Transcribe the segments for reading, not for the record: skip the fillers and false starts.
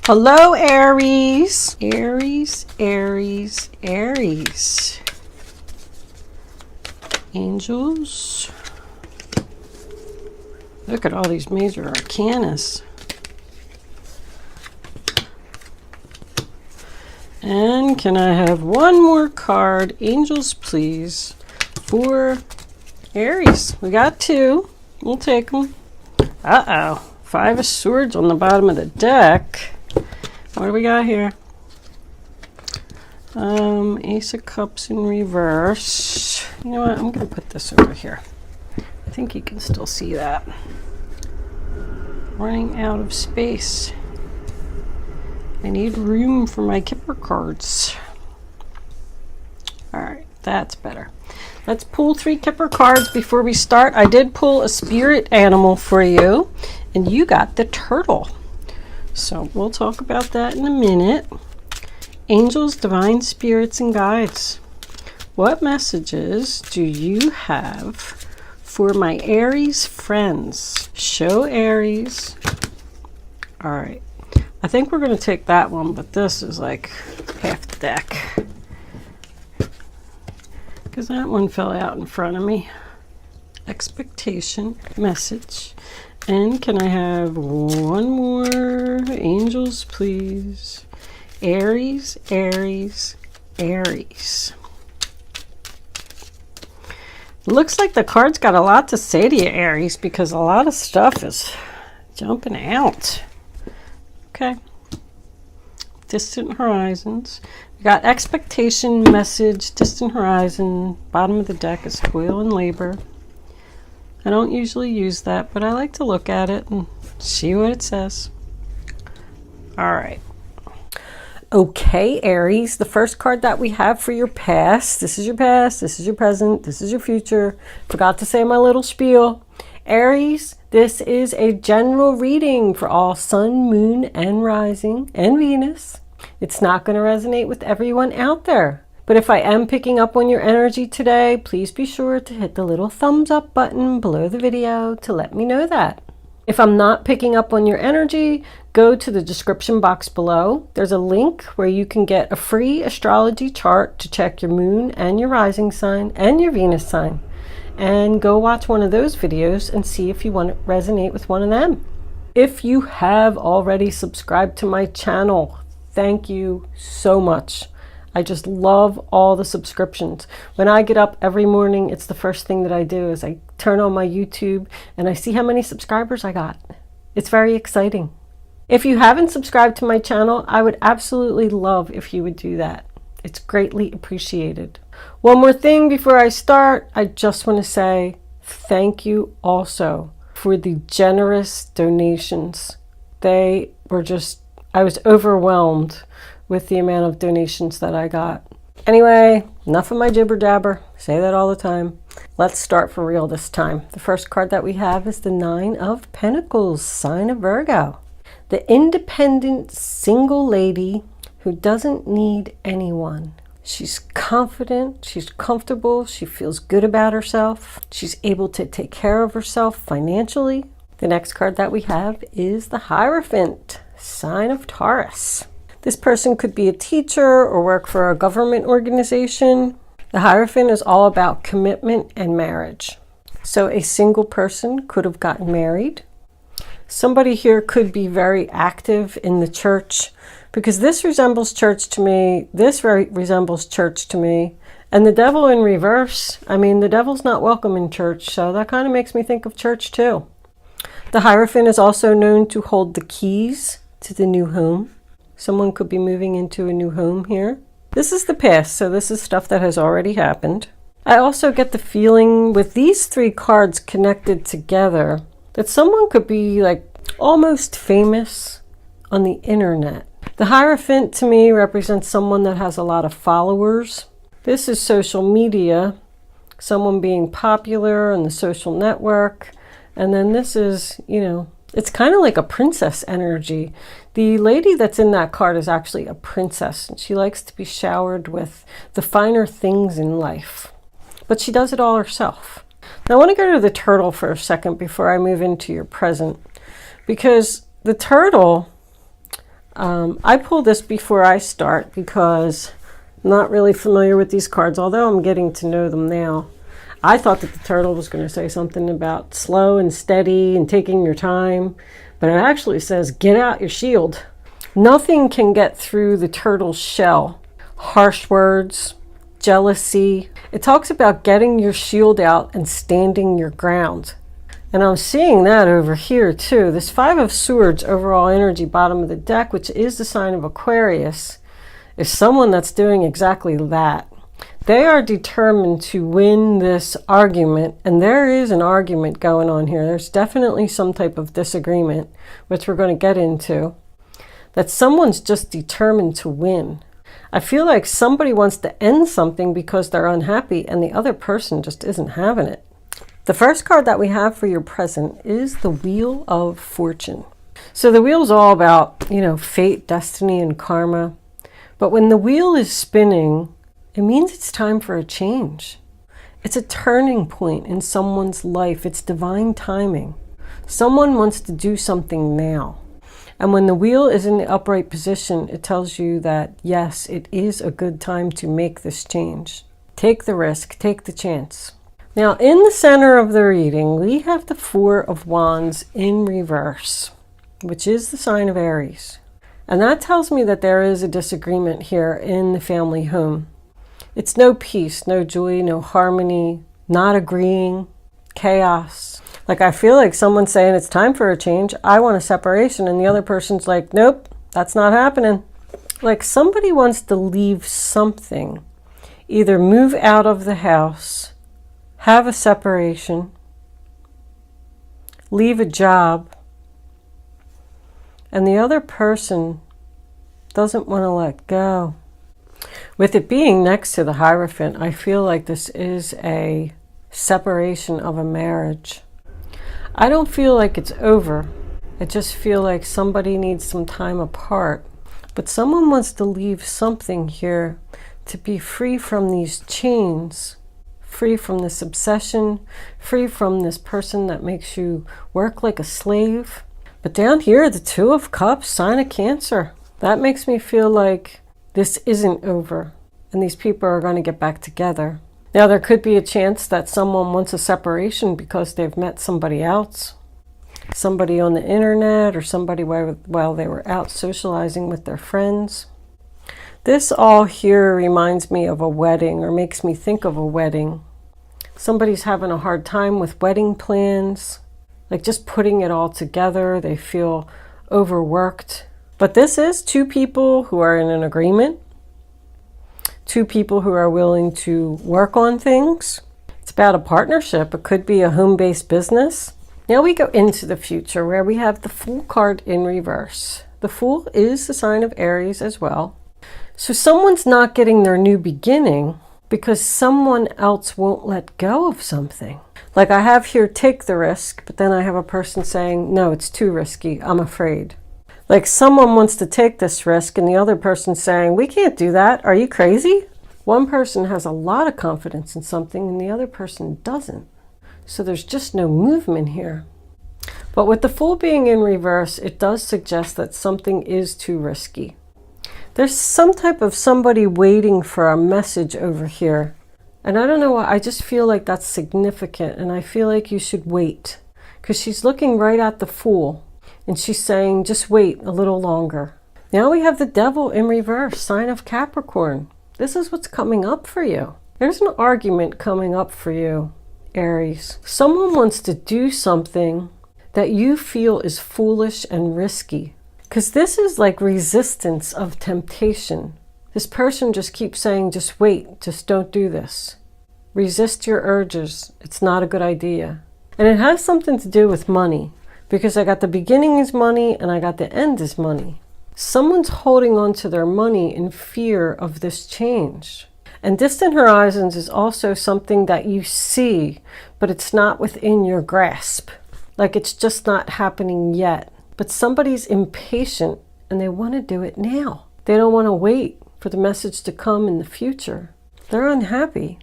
Hello, Aries. Aries, Aries, Aries. Angels. Look at all these major arcanas. And can I have one more card? Angels, please, for Aries. We got two. We'll take them. Uh-oh. 5 of Swords on the bottom of the deck. What do we got here? Ace of Cups in reverse. You know what? I'm going to put this over here. I think you can still see that. Running out of space. I need room for my Kipper cards. All right, that's better. Let's pull 3 Kipper cards before we start. I did pull a spirit animal for you, and you got the turtle. So we'll talk about that in a minute. Angels, divine spirits, and guides. What messages do you have for my Aries friends? Show Aries. All right. I think we're going to take that one, but this is like half the deck. Because that one fell out in front of me. Expectation, message. And can I have one more? Angels, please. Aries, Aries, Aries. Looks like the card's got a lot to say to you, Aries, because a lot of stuff is jumping out. Okay. Distant horizons. We got expectation, message, distant horizon. Bottom of the deck is toil and labor. I don't usually use that, but I like to look at it and see what it says. All right. Okay, Aries, the first card that we have for your past. This is your past, this is your present, this is your future. Forgot to say my little spiel. Aries, this is a general reading for all sun, moon, and rising, and Venus. It's not going to resonate with everyone out there. But if I am picking up on your energy today, please be sure to hit the little thumbs up button below the video to let me know that. If I'm not picking up on your energy, go to the description box below. There's a link where you can get a free astrology chart to check your moon and your rising sign and your Venus sign. And go watch one of those videos and see if you want to resonate with one of them. If you have already subscribed to my channel, thank you so much. I just love all the subscriptions. When I get up every morning, it's the first thing that I do is I turn on my YouTube and I see how many subscribers I got. It's very exciting. If you haven't subscribed to my channel, I would absolutely love if you would do that. It's greatly appreciated. One more thing before I start, I just want to say thank you also for the generous donations. They were just, I was overwhelmed with the amount of donations that I got. Anyway, enough of my jibber jabber. Say that all the time. Let's start for real this time. The first card that we have is the 9 of Pentacles, sign of Virgo. The independent single lady who doesn't need anyone. She's confident, she's comfortable, she feels good about herself. She's able to take care of herself financially. The next card that we have is the Hierophant, sign of Taurus. This person could be a teacher or work for a government organization. The Hierophant is all about commitment and marriage. So a single person could have gotten married. Somebody here could be very active in the church because this resembles church to me. This resembles church to me. And the devil in reverse, I mean, the devil's not welcome in church. So that kind of makes me think of church too. The Hierophant is also known to hold the keys to the new home. Someone could be moving into a new home here. This is the past, so this is stuff that has already happened. I also get the feeling with these 3 cards connected together that someone could be like almost famous on the internet. The Hierophant to me represents someone that has a lot of followers. This is social media, someone being popular on the social network. And then this is, you know, it's kind of like a princess energy. The lady that's in that card is actually a princess, and she likes to be showered with the finer things in life. But she does it all herself. Now I want to go to the turtle for a second before I move into your present, because the turtle, I pulled this before I start because I'm not really familiar with these cards, although I'm getting to know them now. I thought that the turtle was going to say something about slow and steady and taking your time, but it actually says get out your shield. Nothing can get through the turtle's shell. Harsh words, jealousy. It talks about getting your shield out and standing your ground. And I'm seeing that over here too. This Five of Swords overall energy bottom of the deck, which is the sign of Aquarius, is someone that's doing exactly that. They are determined to win this argument, and there is an argument going on here. There's definitely some type of disagreement, which we're going to get into, that someone's just determined to win. I feel like somebody wants to end something because they're unhappy, and the other person just isn't having it. The first card that we have for your present is the Wheel of Fortune. So the wheel's all about, fate, destiny, and karma. But when the wheel is spinning, it means it's time for a change. It's a turning point in someone's life. It's divine timing. Someone wants to do something now. And when the wheel is in the upright position, it tells you that, yes, it is a good time to make this change. Take the risk, take the chance. Now, in the center of the reading, we have the Four of Wands in reverse, which is the sign of Aries. And that tells me that there is a disagreement here in the family home. It's no peace, no joy, no harmony, not agreeing, chaos. Like, I feel like someone's saying it's time for a change. I want a separation. And the other person's like, nope, that's not happening. Like, somebody wants to leave something. Either move out of the house, have a separation, leave a job. And the other person doesn't want to let go. With it being next to the Hierophant, I feel like this is a separation of a marriage. I don't feel like it's over. I just feel like somebody needs some time apart. But someone wants to leave something here to be free from these chains, free from this obsession, free from this person that makes you work like a slave. But down here, the Two of Cups, sign of Cancer. That makes me feel like this isn't over, and these people are going to get back together. Now, there could be a chance that someone wants a separation because they've met somebody else, somebody on the internet, or somebody while they were out socializing with their friends. This all here reminds me of a wedding, or makes me think of a wedding. Somebody's having a hard time with wedding plans, like just putting it all together. They feel overworked. But this is two people who are in an agreement, two people who are willing to work on things. It's about a partnership. It could be a home-based business. Now we go into the future where we have the Fool card in reverse. The Fool is the sign of Aries as well. So someone's not getting their new beginning because someone else won't let go of something. Like I have here, take the risk, but then I have a person saying, no, it's too risky, I'm afraid. Like someone wants to take this risk and the other person's saying, we can't do that, are you crazy? One person has a lot of confidence in something and the other person doesn't. So there's just no movement here. But with the Fool being in reverse, it does suggest that something is too risky. There's some type of somebody waiting for a message over here. And I don't know why, I just feel like that's significant and I feel like you should wait. Because she's looking right at the Fool and she's saying, just wait a little longer. Now we have the Devil in reverse, sign of Capricorn. This is what's coming up for you. There's an argument coming up for you, Aries. Someone wants to do something that you feel is foolish and risky. Because this is like resistance of temptation. This person just keeps saying, just wait, just don't do this. Resist your urges. It's not a good idea. And it has something to do with money. Because I got the beginning is money and I got the end is money. Someone's holding on to their money in fear of this change. And distant horizons is also something that you see, but it's not within your grasp. Like it's just not happening yet. But somebody's impatient and they want to do it now. They don't want to wait for the message to come in the future. They're unhappy.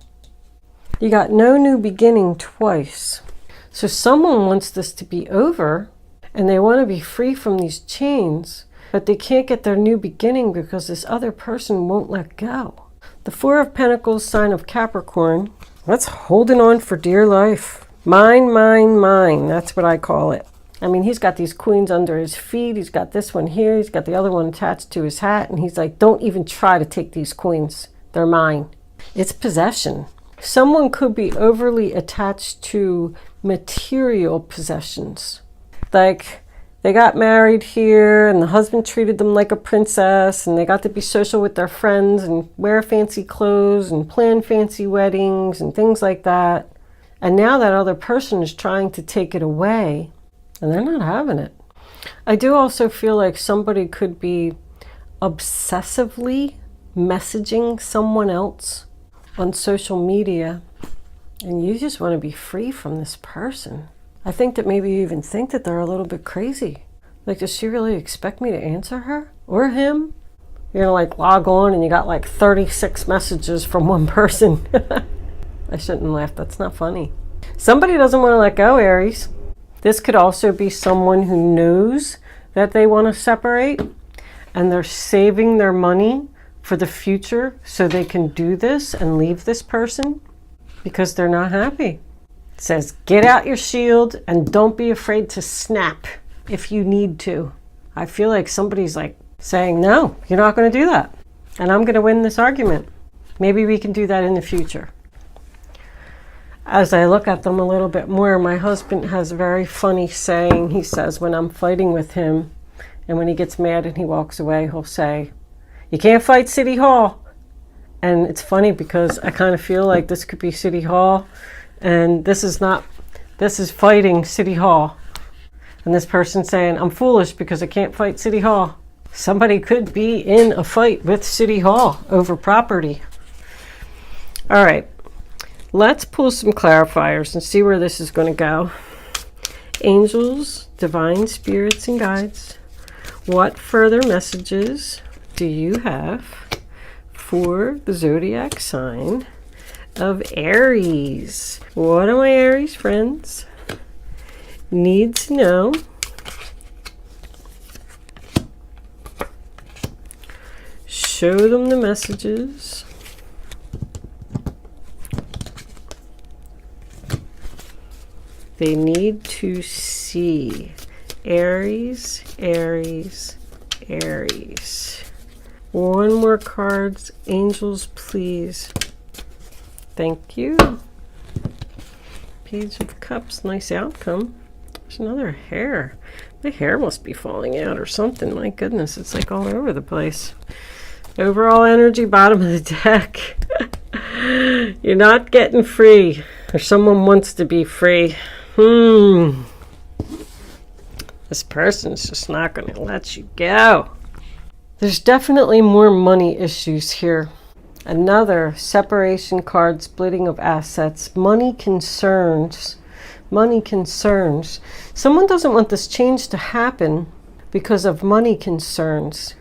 You got no new beginning twice. So someone wants this to be over and they want to be free from these chains, but they can't get their new beginning because this other person won't let go. The Four of Pentacles, sign of Capricorn. That's holding on for dear life. Mine, mine, mine. That's what I call it. I mean, he's got these queens under his feet. He's got this one here. He's got the other one attached to his hat. And he's like, don't even try to take these queens. They're mine. It's possession. Someone could be overly attached to material possessions. Like, they got married here and the husband treated them like a princess and they got to be social with their friends and wear fancy clothes and plan fancy weddings and things like that. And now that other person is trying to take it away and they're not having it. I do also feel like somebody could be obsessively messaging someone else on social media and you just want to be free from this person. I think that maybe you even think that they're a little bit crazy. Like, does she really expect me to answer her or him? You're gonna like log on and you got like 36 messages from one person. I shouldn't laugh, that's not funny. Somebody doesn't want to let go, Aries. This could also be someone who knows that they want to separate and they're saving their money for the future so they can do this and leave this person because they're not happy. It says, get out your shield and don't be afraid to snap if you need to. I feel like somebody's like saying, no, you're not going to do that. And I'm going to win this argument. Maybe we can do that in the future. As I look at them a little bit more, my husband has a very funny saying. He says when I'm fighting with him and when he gets mad and he walks away, he'll say, you can't fight City Hall. And it's funny because I kind of feel like this could be City Hall. And this is fighting City Hall. And this person saying, I'm foolish because I can't fight City Hall. Somebody could be in a fight with City Hall over property. All right, let's pull some clarifiers and see where this is going to go. Angels, divine spirits and guides, what further messages do you have for the zodiac sign of Aries? What do my Aries friends need to know show them the messages they need to see? Aries, Aries, Aries. One more cards, angels, please. Thank you. Page of Cups, nice outcome. There's another hair. My hair must be falling out or something. My goodness, it's like all over the place. Overall energy, bottom of the deck. You're not getting free, or someone wants to be free. This person's just not going to let you go. There's definitely more money issues here. Another separation card, splitting of assets, money concerns. Money concerns. Someone doesn't want this change to happen because of money concerns.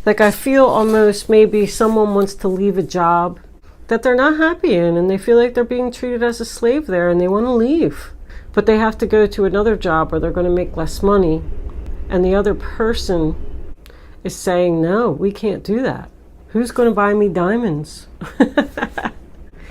Like, I feel almost maybe someone wants to leave a job that they're not happy in and they feel like they're being treated as a slave there and they want to leave. But they have to go to another job where they're going to make less money. And the other person is saying, no, we can't do that. Who's going to buy me diamonds?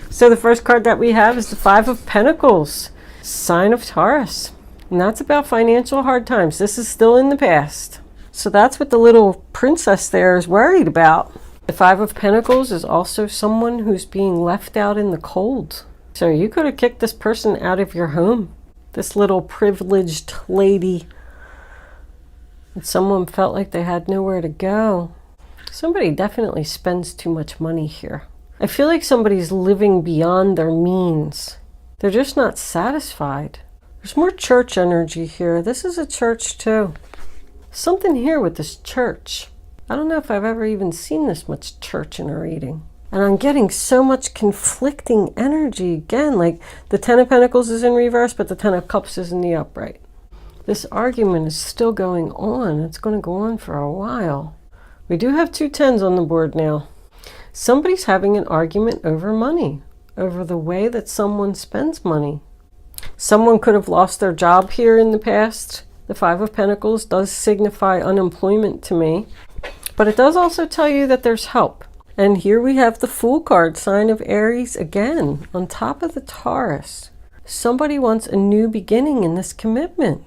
So the first card that we have is the Five of Pentacles, sign of Taurus. And that's about financial hard times. This is still in the past. So that's what the little princess there is worried about. The Five of Pentacles is also someone who's being left out in the cold. So you could have kicked this person out of your home. This little privileged lady. And someone felt like they had nowhere to go. Somebody definitely spends too much money here. I feel like somebody's living beyond their means. They're just not satisfied. There's more church energy here. This is a church too. Something here with this church. I don't know if I've ever even seen this much church in a reading. And I'm getting so much conflicting energy again. Like the Ten of Pentacles is in reverse, but the Ten of Cups is in the upright. This argument is still going on. It's going to go on for a while. We do have two tens on the board now. Somebody's having an argument over money, over the way that someone spends money. Someone could have lost their job here in the past The Five of Pentacles does signify unemployment to me, but it does also tell you that there's help. And here we have the Fool card, sign of Aries again, on top of the Taurus. Somebody wants a new beginning in this commitment.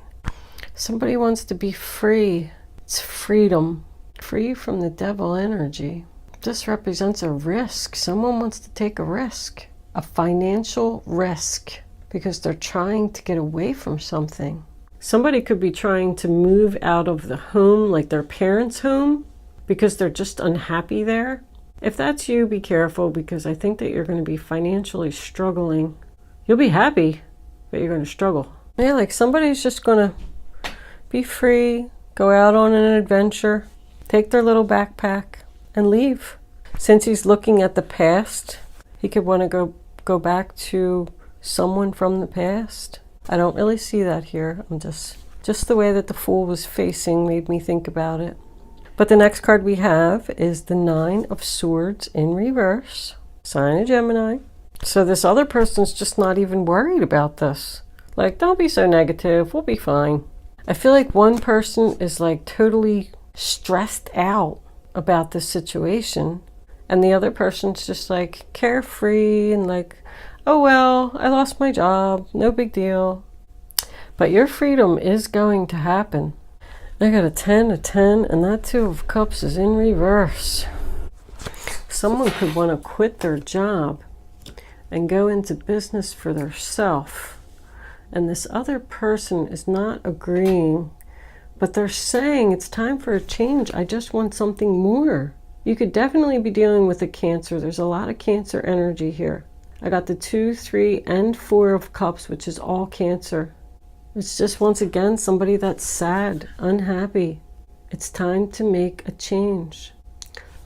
Somebody wants to be free. It's freedom, free from the devil energy. This represents a risk. Someone wants to take a risk, a financial risk, because they're trying to get away from something. Somebody could be trying to move out of the home, like their parents' home, because they're just unhappy there. If that's you, be careful, because I think that you're going to be financially struggling. You'll be happy, but you're going to struggle. Yeah, like somebody's just going to be free, go out on an adventure, take their little backpack, and leave. Since he's looking at the past, he could want to go back to someone from the past. I don't really see that here. I'm just the way that the Fool was facing made me think about it. But the next card we have is the Nine of Swords in reverse, sign of Gemini. So this other person's just not even worried about this. Like, don't be so negative, we'll be fine. I feel like one person is like totally stressed out about this situation, and the other person's just like carefree and like, oh well, I lost my job, no big deal. But your freedom is going to happen. I got a 10, and that Two of Cups is in reverse. Someone could want to quit their job and go into business for themselves. And this other person is not agreeing, but they're saying it's time for a change. I just want something more. You could definitely be dealing with a Cancer. There's a lot of Cancer energy here. I got the 2, 3, and 4 of Cups, which is all Cancer. It's just, once again, somebody that's sad, unhappy. It's time to make a change.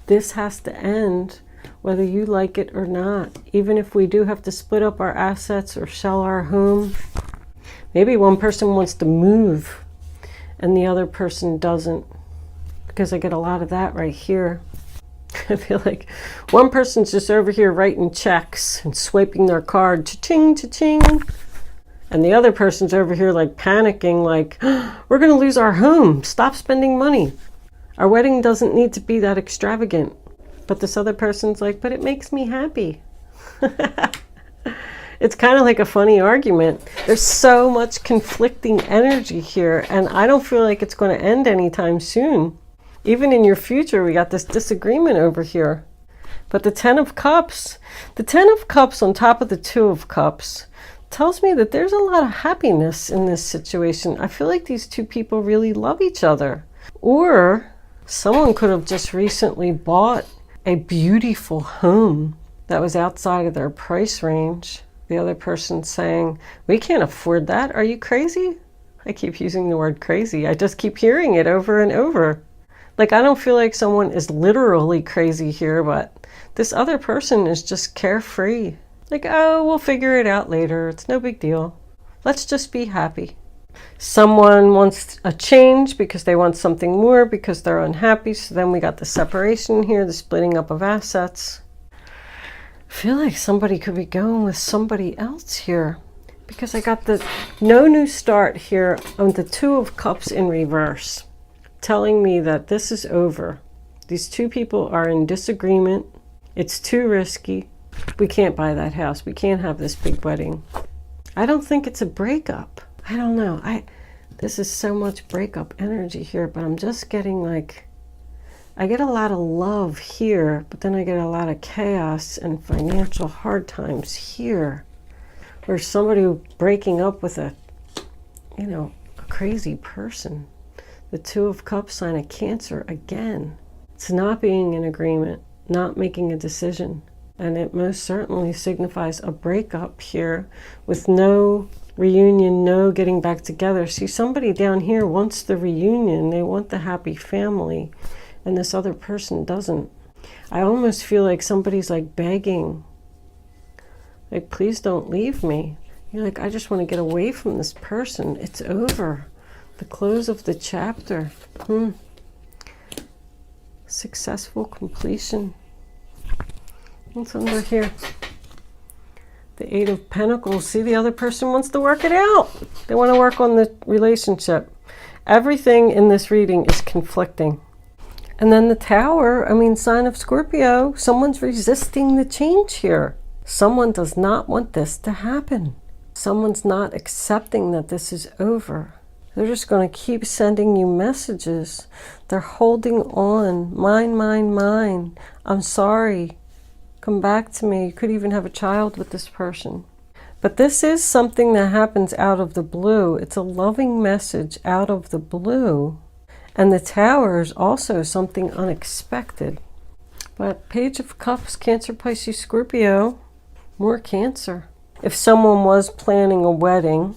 This has to end, whether you like it or not. Even if we do have to split up our assets or sell our home. Maybe one person wants to move and the other person doesn't, because I get a lot of that right here. I feel like one person's just over here writing checks and swiping their card, cha-ching, cha-ching. And the other person's over here like panicking, like, we're going to lose our home. Stop spending money. Our wedding doesn't need to be that extravagant. But this other person's like, but it makes me happy. It's kind of like a funny argument. There's so much conflicting energy here, and I don't feel like it's going to end anytime soon. Even in your future, we got this disagreement over here. But the 10 of Cups, on top of the 2 of Cups, tells me that there's a lot of happiness in this situation. I feel like these two people really love each other. Or someone could have just recently bought a beautiful home that was outside of their price range. The other person saying, we can't afford that. Are you crazy? I keep using the word crazy. I just keep hearing it over and over. Like, I don't feel like someone is literally crazy here, but this other person is just carefree. Like, oh, we'll figure it out later. It's no big deal. Let's just be happy. Someone wants a change because they want something more, because they're unhappy. So then we got the separation here, the splitting up of assets. I feel like somebody could be going with somebody else here, because I got the no new start here on the 2 of Cups in reverse, telling me that this is over. These two people are in disagreement. It's too risky. We can't buy that house. We can't have this big wedding. I don't think it's a breakup. I don't know. This is so much breakup energy here, but I'm just getting like, I get a lot of love here, but then I get a lot of chaos and financial hard times here. Or somebody breaking up with a crazy person. The 2 of Cups, sign of Cancer again. It's not being in agreement, not making a decision. And it most certainly signifies a breakup here with no reunion, no getting back together. See, somebody down here wants the reunion. They want the happy family. And this other person doesn't. I almost feel like somebody's like begging. Like, please don't leave me. You're like, I just want to get away from this person. It's over. The close of the chapter. Successful completion. What's under here? The 8 of Pentacles. See, the other person wants to work it out. They want to work on the relationship. Everything in this reading is conflicting. And then the Tower, I mean, sign of Scorpio, someone's resisting the change here. Someone does not want this to happen. Someone's not accepting that this is over. They're just going to keep sending you messages. They're holding on. Mine, mine, mine. I'm sorry. Come back to me. You could even have a child with this person. But this is something that happens out of the blue. It's a loving message out of the blue. And the Tower is also something unexpected. But Page of Cups, Cancer, Pisces, Scorpio, more Cancer. If someone was planning a wedding,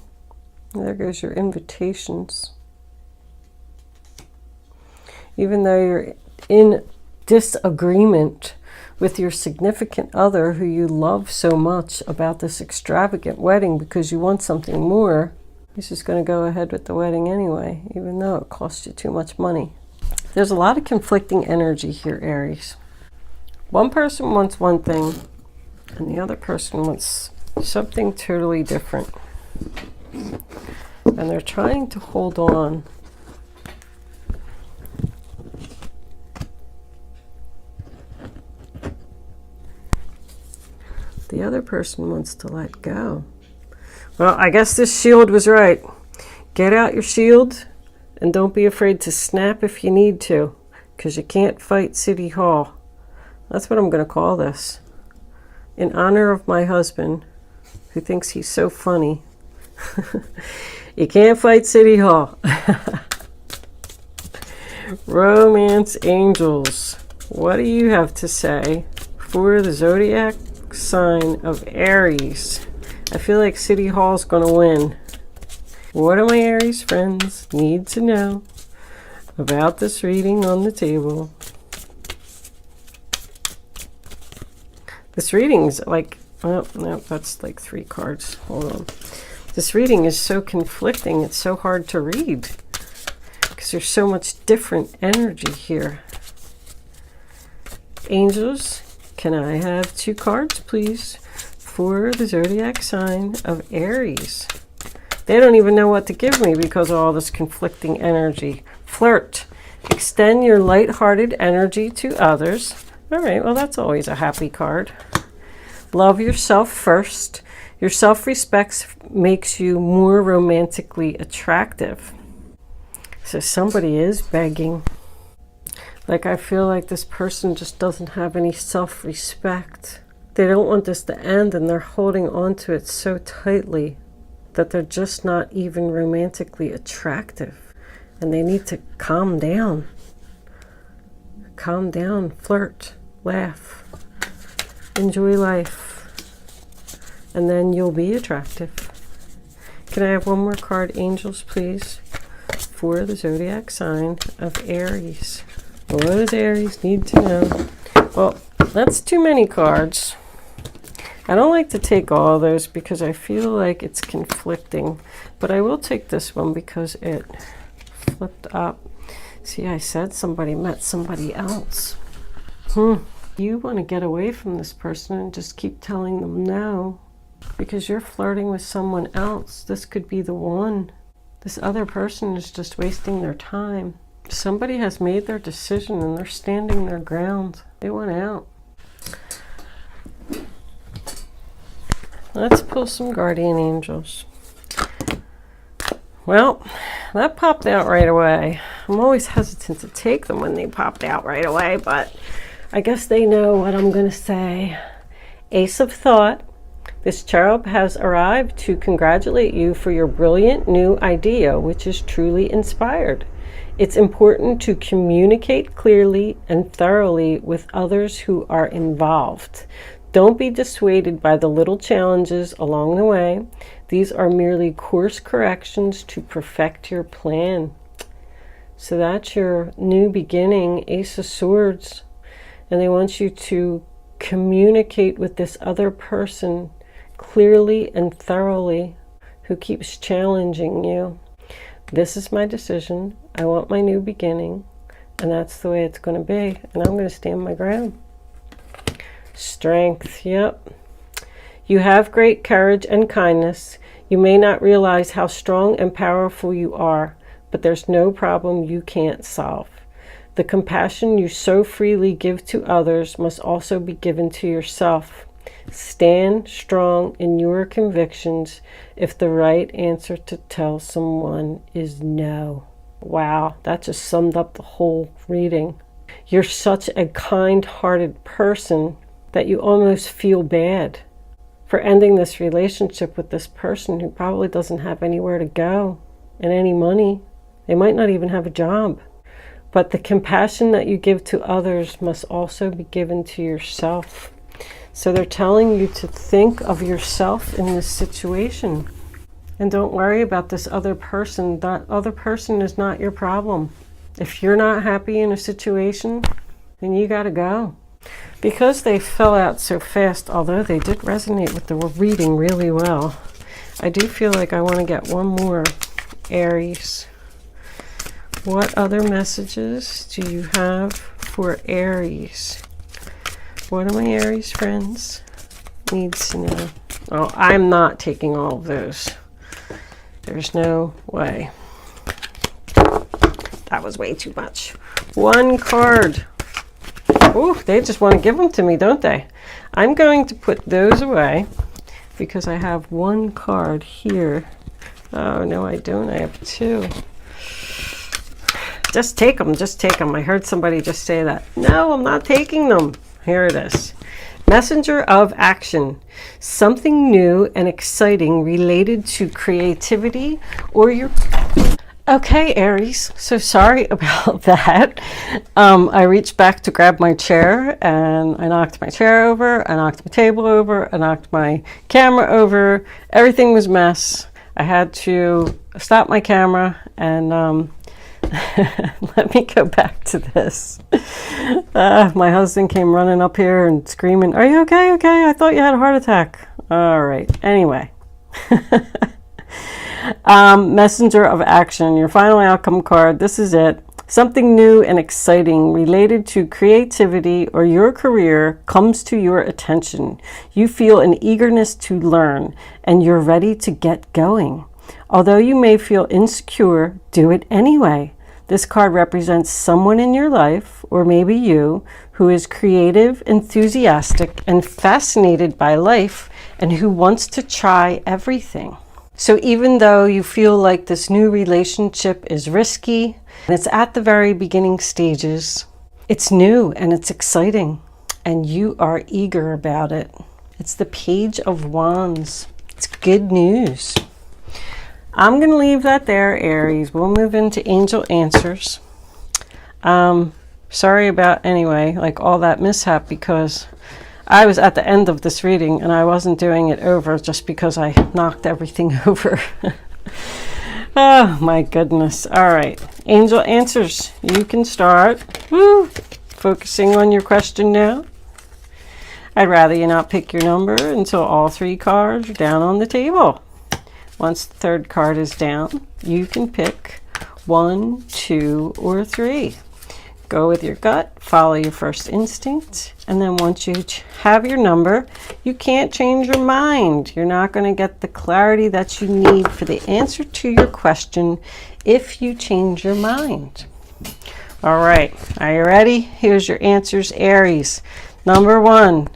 there goes your invitations. Even though you're in disagreement with your significant other who you love so much about this extravagant wedding because you want something more, he's just going to go ahead with the wedding anyway, even though it costs you too much money. There's a lot of conflicting energy here, Aries. One person wants one thing, and the other person wants something totally different. And they're trying to hold on. The other person wants to let go. Well, I guess this shield was right. Get out your shield and don't be afraid to snap if you need to, because you can't fight City Hall. That's what I'm going to call this. In honor of my husband, who thinks he's so funny. You can't fight City Hall. Romance angels, what do you have to say for the zodiac sign of Aries? I feel like City Hall's gonna win. What do my Aries friends need to know about this reading on the table? This reading's like, oh no, that's like 3 cards. Hold on. This reading is so conflicting, it's so hard to read because there's so much different energy here. Angels, can I have 2 cards, please, for the zodiac sign of Aries? They don't even know what to give me because of all this conflicting energy. Flirt. Extend your light-hearted energy to others. All right, well, that's always a happy card. Love yourself first. Your self-respect makes you more romantically attractive. So somebody is begging. Like, I feel like this person just doesn't have any self-respect. They don't want this to end, and they're holding on to it so tightly that they're just not even romantically attractive. And they need to calm down. Calm down, flirt, laugh, enjoy life. And then you'll be attractive. Can I have one more card, angels, please, for the zodiac sign of Aries? What does Aries need to know? Well, that's too many cards. I don't like to take all of those because I feel like it's conflicting. But I will take this one because it flipped up. See, I said somebody met somebody else. You want to get away from this person and just keep telling them no. Because you're flirting with someone else. This could be the one. This other person is just wasting their time. Somebody has made their decision and they're standing their ground. They want out. Let's pull some guardian angels. Well, that popped out right away. I'm always hesitant to take them when they popped out right away, but I guess they know what I'm going to say. Ace of Thought. This cherub has arrived to congratulate you for your brilliant new idea, which is truly inspired. It's important to communicate clearly and thoroughly with others who are involved. Don't be dissuaded by the little challenges along the way. These are merely course corrections to perfect your plan. So that's your new beginning, Ace of Swords. And they want you to communicate with this other person clearly and thoroughly who keeps challenging you. This is my decision. I want my new beginning, and that's the way it's going to be, and I'm going to stand my ground. Strength, yep. You have great courage and kindness. You may not realize how strong and powerful you are, but there's no problem you can't solve. The compassion you so freely give to others must also be given to yourself. Stand strong in your convictions if the right answer to tell someone is no. Wow, that just summed up the whole reading. You're such a kind-hearted person that you almost feel bad for ending this relationship with this person who probably doesn't have anywhere to go and any money. They might not even have a job. But the compassion that you give to others must also be given to yourself. So they're telling you to think of yourself in this situation. And don't worry about this other person. That other person is not your problem. If you're not happy in a situation, then you got to go. Because they fell out so fast, although they did resonate with the reading really well, I do feel like I want to get one more, Aries. What other messages do you have for Aries? What do my Aries friends needs to know? Oh, I'm not taking all of those. There's no way. That was way too much. One card. Ooh, they just want to give them to me, don't they? I'm going to put those away because I have one card here. Oh, no, I don't. I have two. Just take them. Just take them. I heard somebody just say that. No, I'm not taking them. Here it is. Messenger of action. Something new and exciting related to creativity or your... Okay, Aries, so sorry about that. I reached back to grab my chair and I knocked my chair over, I knocked my table over, I knocked my camera over. Everything was a mess. I had to stop my camera and let me go back to this. My husband came running up here and screaming, "Are you okay? Okay, I thought you had a heart attack." All right, anyway. Messenger of action, your final outcome card. This is it. Something new and exciting related to creativity or your career comes to your attention. You feel an eagerness to learn and you're ready to get going. Although you may feel insecure, do it anyway. This card represents someone in your life, or maybe you, who is creative, enthusiastic, and fascinated by life and who wants to try everything. So even though you feel like this new relationship is risky, and it's at the very beginning stages, it's new and it's exciting, and you are eager about it. It's the Page of Wands. It's good news. I'm going to leave that there, Aries. We'll move into angel answers. Sorry about, anyway, like all that mishap, because I was at the end of this reading and I wasn't doing it over just because I knocked everything over. Oh my goodness. All right. Angel answers. You can start. Woo! Focusing on your question now. I'd rather you not pick your number until all three cards are down on the table. Once the third card is down, you can pick 1, 2, or 3. Go with your gut, follow your first instinct, and then once you have your number, you can't change your mind. You're not going to get the clarity that you need for the answer to your question if you change your mind. All right, are you ready? Here's your answers, Aries. Number 1,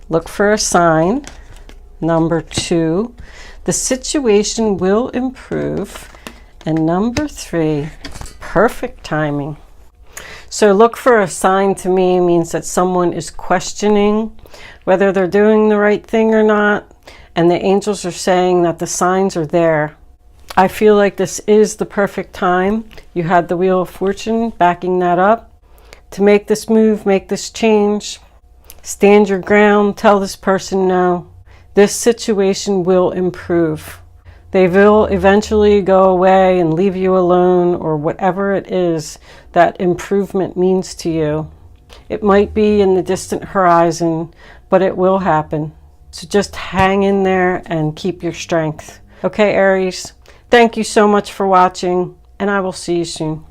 look for a sign. Number 2, the situation will improve. And number 3, perfect timing. So look for a sign to me means that someone is questioning whether they're doing the right thing or not. And the angels are saying that the signs are there. I feel like this is the perfect time. You had the Wheel of Fortune backing that up. To make this move, make this change. Stand your ground. Tell this person no. This situation will improve. They will eventually go away and leave you alone, or whatever it is that improvement means to you. It might be in the distant horizon, but it will happen. So just hang in there and keep your strength. Okay, Aries, thank you so much for watching, and I will see you soon.